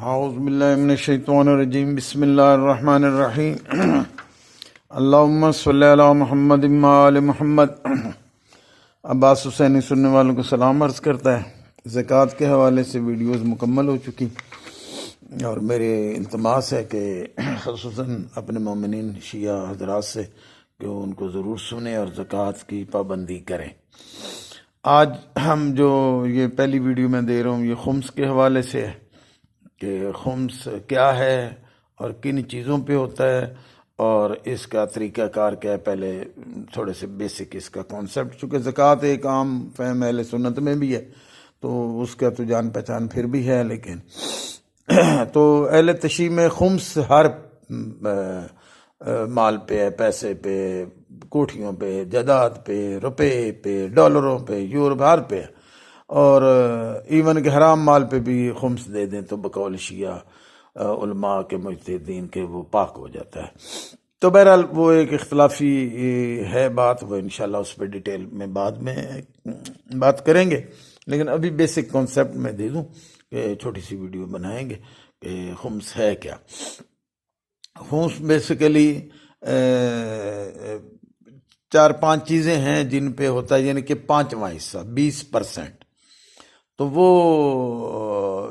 اعوذ باللہ من الشیطان الرجیم بسم اللہ الرحمن الرحیم اللہم صلی علی محمد و آل محمد۔ عباس حسینی سننے والوں کو سلام عرض کرتا ہے۔ زکوٰۃ کے حوالے سے ویڈیوز مکمل ہو چکی اور میرے التماس ہے کہ خصوصاً اپنے مومنین شیعہ حضرات سے کہ ان کو ضرور سنیں اور زکوٰۃ کی پابندی کریں۔ آج ہم جو یہ پہلی ویڈیو میں دے رہا ہوں یہ خمس کے حوالے سے ہے کہ خمس کیا ہے اور کن چیزوں پہ ہوتا ہے اور اس کا طریقہ کار کیا ہے۔ پہلے تھوڑے سے بیسک اس کا کانسیپٹ، چونکہ زکوٰۃ ایک عام فہم اہل سنت میں بھی ہے تو اس کا تو جان پہچان پھر بھی ہے، لیکن تو اہل تشیع میں خمس ہر مال پہ ہے، پیسے پہ، کوٹھیوں پہ، جائیداد پہ، روپے پہ، ڈالروں پہ، یورو ہر پہ ہے، اور ایون کہ حرام مال پہ بھی خمس دے دیں تو بقول شیعہ علماء کے مجتہدین کے وہ پاک ہو جاتا ہے۔ تو بہرحال وہ ایک اختلافی ہے بات، وہ انشاءاللہ اس پہ ڈیٹیل میں بعد میں بات کریں گے، لیکن ابھی بیسک کانسیپٹ میں دے دوں کہ چھوٹی سی ویڈیو بنائیں گے کہ خمس ہے کیا۔ خمس بیسیکلی 4-5 چیزیں ہیں جن پہ ہوتا ہے، یعنی کہ 5واں حصہ 20%۔ تو وہ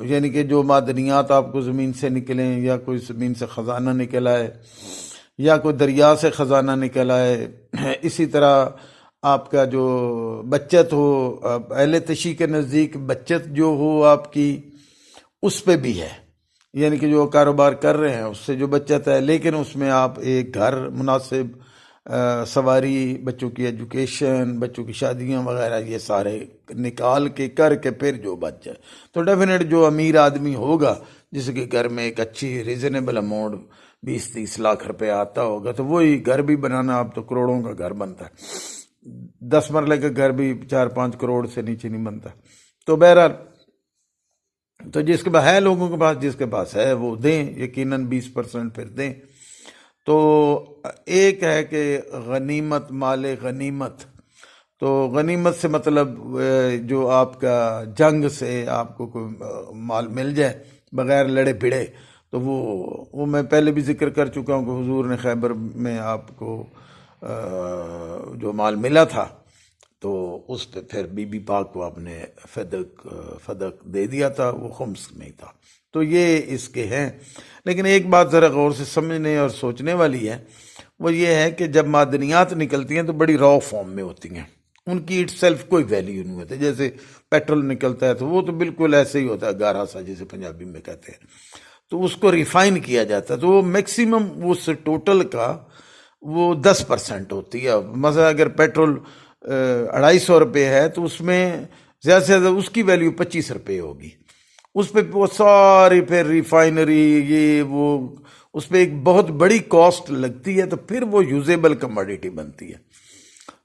یعنی کہ جو معدنیات آپ کو زمین سے نکلیں، یا کوئی زمین سے خزانہ نکل آئے، یا کوئی دریا سے خزانہ نکل آئے، اسی طرح آپ کا جو بچت ہو، اہل تشیع کے نزدیک بچت جو ہو آپ کی اس پہ بھی ہے، یعنی کہ جو کاروبار کر رہے ہیں اس سے جو بچت ہے، لیکن اس میں آپ ایک گھر مناسب، سواری، بچوں کی ایجوکیشن، بچوں کی شادیاں وغیرہ یہ سارے نکال کے کر کے پھر جو بچ جائے تو ڈیفینیٹ جو امیر آدمی ہوگا جس کے گھر میں ایک اچھی ریزنیبل اماؤنٹ 20-30 لاکھ روپے آتا ہوگا تو وہی گھر بھی بنانا، اب تو کروڑوں کا گھر بنتا ہے، 10 مرلے کا گھر بھی 4-5 کروڑ سے نیچے نہیں بنتا۔ تو بہرحال تو جس کے پاس ہے، لوگوں کے پاس جس کے پاس ہے وہ دیں، یقیناً 20% پھر دیں۔ تو ایک ہے کہ غنیمت، مال غنیمت، تو غنیمت سے مطلب جو آپ کا جنگ سے آپ کو کوئی مال مل جائے بغیر لڑے بھڑے، تو وہ میں پہلے بھی ذکر کر چکا ہوں کہ حضور نے خیبر میں آپ کو جو مال ملا تھا تو اس پہ پھر بی بی پاک کو آپ نے فدق دے دیا تھا، وہ خمس میں تھا۔ تو یہ اس کے ہیں، لیکن ایک بات ذرا غور سے سمجھنے اور سوچنے والی ہے، وہ یہ ہے کہ جب معدنیات نکلتی ہیں تو بڑی را فارم میں ہوتی ہیں، ان کی اٹ سیلف کوئی ویلیو نہیں ہوتی۔ جیسے پیٹرول نکلتا ہے تو وہ تو بالکل ایسے ہی ہوتا ہے، گارا سا جسے پنجابی میں کہتے ہیں، تو اس کو ریفائن کیا جاتا ہے تو وہ میکسیمم اس ٹوٹل کا وہ 10% ہوتی ہے۔ مثلا اگر پیٹرول 250 روپے ہے تو اس میں زیادہ سے زیادہ اس کی ویلیو 25 روپے ہوگی، اس پہ وہ ساری پھر ریفائنری یہ وہ اس پہ ایک بہت بڑی کاسٹ لگتی ہے، تو پھر وہ یوزیبل کموڈیٹی بنتی ہے۔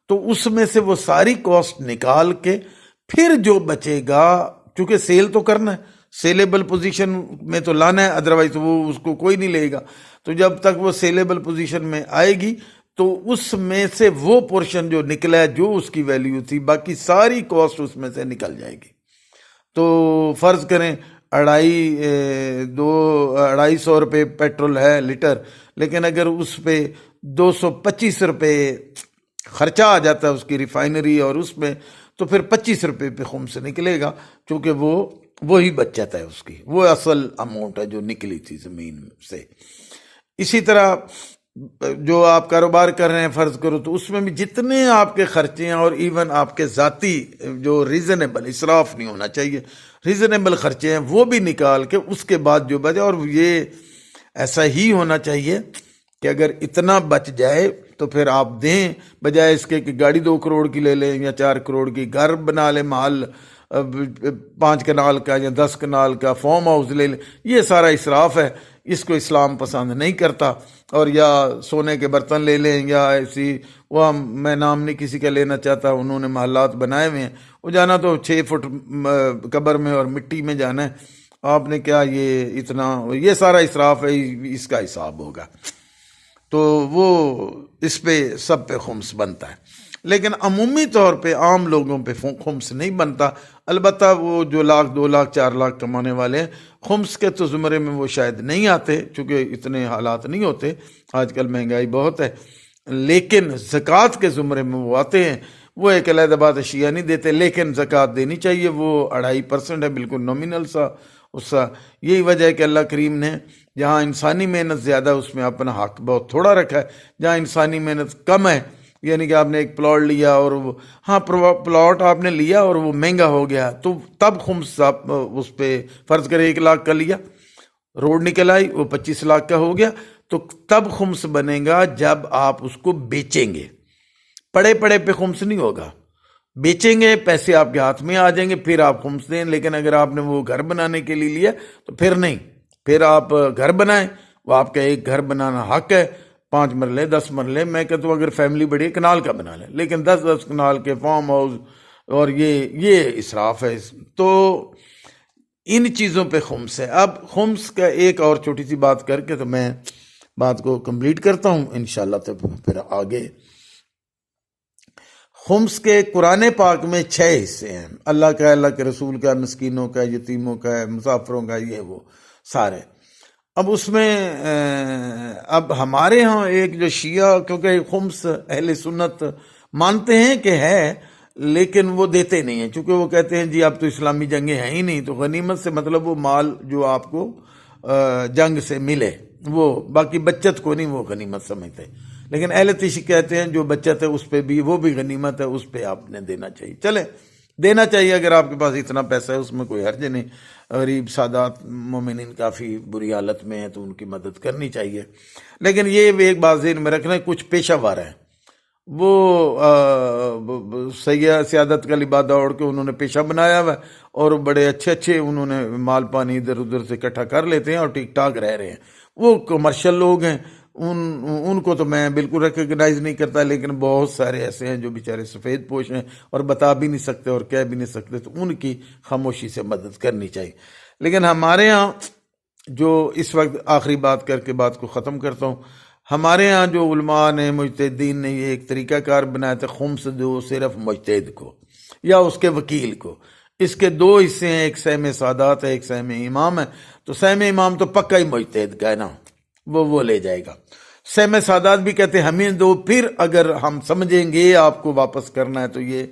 تو اس میں سے وہ ساری کاسٹ نکال کے پھر جو بچے گا، چونکہ سیل تو کرنا ہے، سیلیبل پوزیشن میں تو لانا ہے، ادروائز تو وہ اس کو کوئی نہیں لے گا، تو جب تک وہ سیلیبل پوزیشن میں آئے گی تو اس میں سے وہ پورشن جو نکلا ہے جو اس کی ویلیو تھی، باقی ساری کاسٹ اس میں سے نکل جائے گی۔ تو فرض کریں 250 روپے پیٹرول ہے لیٹر، لیکن اگر اس پہ 225 روپے خرچہ آ جاتا ہے اس کی ریفائنری اور اس میں، تو پھر 25 روپے پہ خمس نکلے گا، چونکہ وہی بچت ہے اس کی، وہ اصل اماؤنٹ ہے جو نکلی تھی زمین سے۔ اسی طرح جو آپ کاروبار کر رہے ہیں فرض کرو، تو اس میں بھی جتنے آپ کے خرچے ہیں اور ایون آپ کے ذاتی جو ریزنیبل، اسراف نہیں ہونا چاہیے، ریزنیبل خرچے ہیں وہ بھی نکال کے اس کے بعد جو بچے، اور یہ ایسا ہی ہونا چاہیے کہ اگر اتنا بچ جائے تو پھر آپ دیں، بجائے اس کے کہ گاڑی 2 کروڑ کی لے لیں یا 4 کروڑ کی، گھر بنا لیں، محل 5 کنال کا یا 10 کنال کا، فارم ہاؤس لے لیں، یہ سارا اسراف ہے، اس کو اسلام پسند نہیں کرتا۔ اور یا سونے کے برتن لے لیں، یا ایسی وہ میں نام نہیں کسی کا لینا چاہتا، انہوں نے محلات بنائے ہوئے ہیں، وہ جانا تو 6 فٹ قبر میں اور مٹی میں جانا ہے، آپ نے کیا یہ اتنا، یہ سارا اسراف ہے، اس کا حساب ہوگا۔ تو وہ اس پہ سب پہ خمس بنتا ہے، لیکن عمومی طور پہ عام لوگوں پہ خمس نہیں بنتا۔ البتہ وہ جو 1 لاکھ 2 لاکھ 4 لاکھ کمانے والے ہیں خمس کے تو زمرے میں وہ شاید نہیں آتے، چونکہ اتنے حالات نہیں ہوتے، آج کل مہنگائی بہت ہے، لیکن زکوٰۃ کے زمرے میں وہ آتے ہیں۔ وہ ایک علیحدہ بات ہے، شیعہ نہیں دیتے، لیکن زکوٰۃ دینی چاہیے، وہ 2.5% ہے، بالکل نومینل سا اس کا۔ یہی وجہ ہے کہ اللہ کریم نے جہاں انسانی محنت زیادہ ہے اس میں اپنا حق بہت تھوڑا رکھا ہے، جہاں انسانی محنت کم ہے، یعنی کہ آپ نے ایک پلاٹ لیا اور وہ پلاٹ آپ نے لیا اور وہ مہنگا ہو گیا، تو تب خمس آپ اس پہ فرض کرے 1 لاکھ کا لیا، روڈ نکل آئی وہ 25 لاکھ کا ہو گیا، تو تب خمس بنے گا جب آپ اس کو بیچیں گے۔ پڑے پڑے پہ خمس نہیں ہوگا، بیچیں گے، پیسے آپ کے ہاتھ میں آ جائیں گے، پھر آپ خمس دیں۔ لیکن اگر آپ نے وہ گھر بنانے کے لیے لیا تو پھر نہیں، پھر آپ گھر بنائیں، وہ آپ کا ایک گھر بنانا حق ہے، 5 مرلے 10 مرلے، میں کہتا ہوں اگر فیملی بڑی ہے کنال کا بنا لیں، لیکن 10 کنال کے فارم ہاؤس اور یہ اسراف ہے۔ تو ان چیزوں پہ خمس ہے۔ اب خمس کا ایک اور چھوٹی سی بات کر کے تو میں بات کو کمپلیٹ کرتا ہوں انشاءاللہ، تو پھر آگے۔ خمس کے قرآن پاک میں 6 حصے ہیں، اللہ کا، اللہ کے رسول کا، مسکینوں کا، یتیموں کا، مسافروں کا، یہ وہ سارے۔ اب اس میں اب ہمارے ہاں ایک جو شیعہ، کیونکہ خمس اہل سنت مانتے ہیں کہ ہے لیکن وہ دیتے نہیں ہیں، چونکہ وہ کہتے ہیں جی اب تو اسلامی جنگیں ہیں ہی نہیں، تو غنیمت سے مطلب وہ مال جو آپ کو جنگ سے ملے، وہ باقی بچت کو نہیں وہ غنیمت سمجھتے۔ لیکن اہل تشیع کہتے ہیں جو بچت ہے اس پہ بھی، وہ بھی غنیمت ہے، اس پہ آپ نے دینا چاہیے۔ چلیں دینا چاہیے، اگر آپ کے پاس اتنا پیسہ ہے اس میں کوئی حرج نہیں۔ غریب سادات مومنین کافی بری حالت میں ہیں تو ان کی مدد کرنی چاہیے۔ لیکن یہ بھی ایک بات ذہن میں رکھنا ہے، کچھ پیشہ ور ہیں، وہ سیادت کا لبادہ اوڑھ کے انہوں نے پیشہ بنایا ہوا ہے، اور بڑے اچھے انہوں نے مال پانی ادھر ادھر سے اکٹھا کر لیتے ہیں اور ٹھیک ٹھاک رہ رہے ہیں۔ وہ کمرشل لوگ ہیں، ان کو تو میں بالکل ریکگنائز نہیں کرتا، لیکن بہت سارے ایسے ہیں جو بیچارے سفید پوش ہیں اور بتا بھی نہیں سکتے اور کہہ بھی نہیں سکتے، تو ان کی خاموشی سے مدد کرنی چاہیے۔ لیکن ہمارے ہاں جو اس وقت آخری بات کر کے بات کو ختم کرتا ہوں، ہمارے ہاں جو علماء نے، مجتہدین نے یہ ایک طریقہ کار بنایا تھا، خمس دو صرف مجتہد کو یا اس کے وکیل کو۔ اس کے 2 حصے ہیں، ایک سہم سادات ہے، ایک سہم امام ہے۔ تو سہم امام تو پکا ہی مجتہد کا ہے نا، وہ لے جائے گا۔ سہم سادات بھی کہتے ہیں ہمیں دو، پھر اگر ہم سمجھیں گے آپ کو واپس کرنا ہے تو یہ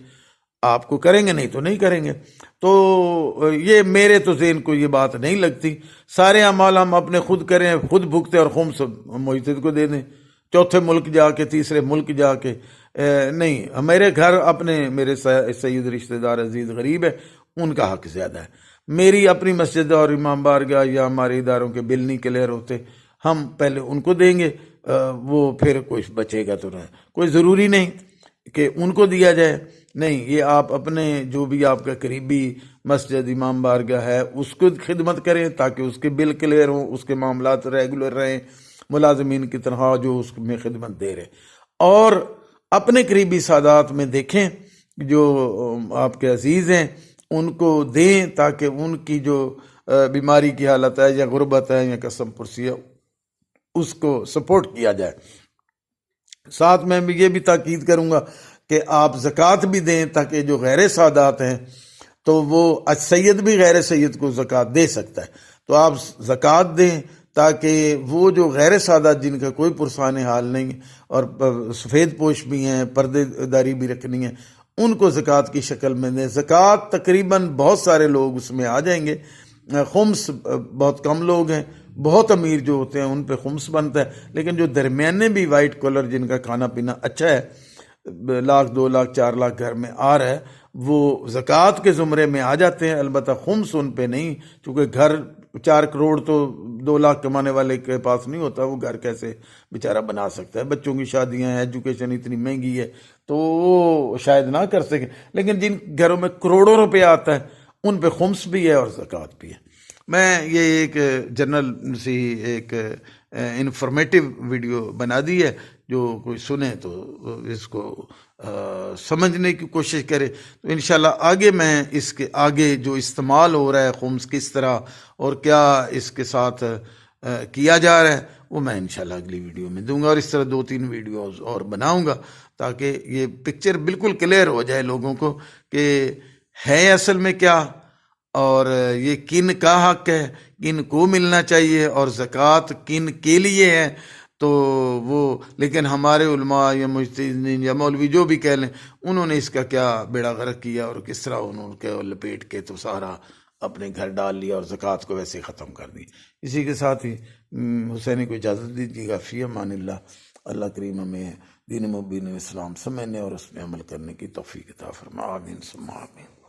آپ کو کریں گے، نہیں تو نہیں کریں گے۔ تو یہ میرے تو ذہن کو یہ بات نہیں لگتی، سارے اعمال ہم اپنے خود کریں، خود بھگتے اور خمس مجتہد کو دے دیں، چوتھے ملک جا کے، تیسرے ملک جا کے نہیں۔ میرے گھر اپنے، میرے سید رشتہ دار عزیز غریب ہے، ان کا حق زیادہ ہے۔ میری اپنی مسجد اور امام بارگاہ یا ہمارے اداروں کے بل نہیں کلیئر ہوتے، ہم پہلے ان کو دیں گے، وہ پھر کچھ بچے گا تو رہے، کوئی ضروری نہیں کہ ان کو دیا جائے، نہیں، یہ آپ اپنے جو بھی آپ کا قریبی مسجد امام بارگاہ ہے اس کو خدمت کریں تاکہ اس کے بل کلیئر ہوں، اس کے معاملات ریگولر رہیں، ملازمین کی تنخواہ جو اس میں خدمت دے رہے، اور اپنے قریبی سادات میں دیکھیں جو آپ کے عزیز ہیں ان کو دیں تاکہ ان کی جو بیماری کی حالت ہے یا غربت ہے یا قسم پرسی ہے اس کو سپورٹ کیا جائے۔ ساتھ میں یہ بھی تاکید کروں گا کہ آپ زکوٰۃ بھی دیں تاکہ جو غیر سادات ہیں تو وہ سید بھی غیر سید کو زکوٰۃ دے سکتا ہے، تو آپ زکوٰۃ دیں تاکہ وہ جو غیر سادات جن کا کوئی پرسان حال نہیں اور سفید پوش بھی ہیں، پردے داری بھی رکھنی ہے، ان کو زکوٰۃ کی شکل میں دیں۔ زکوٰۃ تقریباً بہت سارے لوگ اس میں آ جائیں گے، خمس بہت کم لوگ ہیں، بہت امیر جو ہوتے ہیں ان پہ خمس بنتا ہے، لیکن جو درمیانے بھی وائٹ کالر جن کا کھانا پینا اچھا ہے، 1 لاکھ 2 لاکھ 4 لاکھ گھر میں آ رہا ہے، وہ زکوٰۃ کے زمرے میں آ جاتے ہیں۔ البتہ خمس ان پہ نہیں، چونکہ گھر 4 کروڑ تو 2 لاکھ کمانے والے کے پاس نہیں ہوتا، وہ گھر کیسے بیچارہ بنا سکتا ہے، بچوں کی شادیاں ہیں، ایجوکیشن اتنی مہنگی ہے تو وہ شاید نہ کر سکے، لیکن جن گھروں میں کروڑوں روپے آتا ہے ان پہ خمس بھی ہے اور زکوٰۃ بھی ہے۔ میں یہ ایک جنرل سی ایک انفارمیٹیو ویڈیو بنا دی ہے، جو کوئی سنے تو اس کو سمجھنے کی کوشش کرے، تو انشاءاللہ آگے میں اس کے آگے جو استعمال ہو رہا ہے خمس کس طرح اور کیا اس کے ساتھ کیا جا رہا ہے وہ میں انشاءاللہ اگلی ویڈیو میں دوں گا، اور اس طرح 2-3 ویڈیوز اور بناؤں گا تاکہ یہ پکچر بالکل کلیئر ہو جائے لوگوں کو کہ ہے اصل میں کیا اور یہ کن کا حق ہے، کن کو ملنا چاہیے، اور زکوٰۃ کن کے لیے ہے، تو وہ لیکن ہمارے علماء یا مجتہدین یا مولوی جو بھی کہہ لیں، انہوں نے اس کا کیا بیڑا غرق کیا اور کس طرح انہوں نے لپیٹ کے تو سارا اپنے گھر ڈال لیا اور زکوٰۃ کو ویسے ختم کر دی۔ اسی کے ساتھ ہی حسینی کو اجازت دیجیے گا۔ فی امان اللہ۔ اللہ کریم ہمیں دین مبین اسلام سمجھنے اور اس میں عمل کرنے کی توفیق عطا فرما۔ آمین ثم آمین۔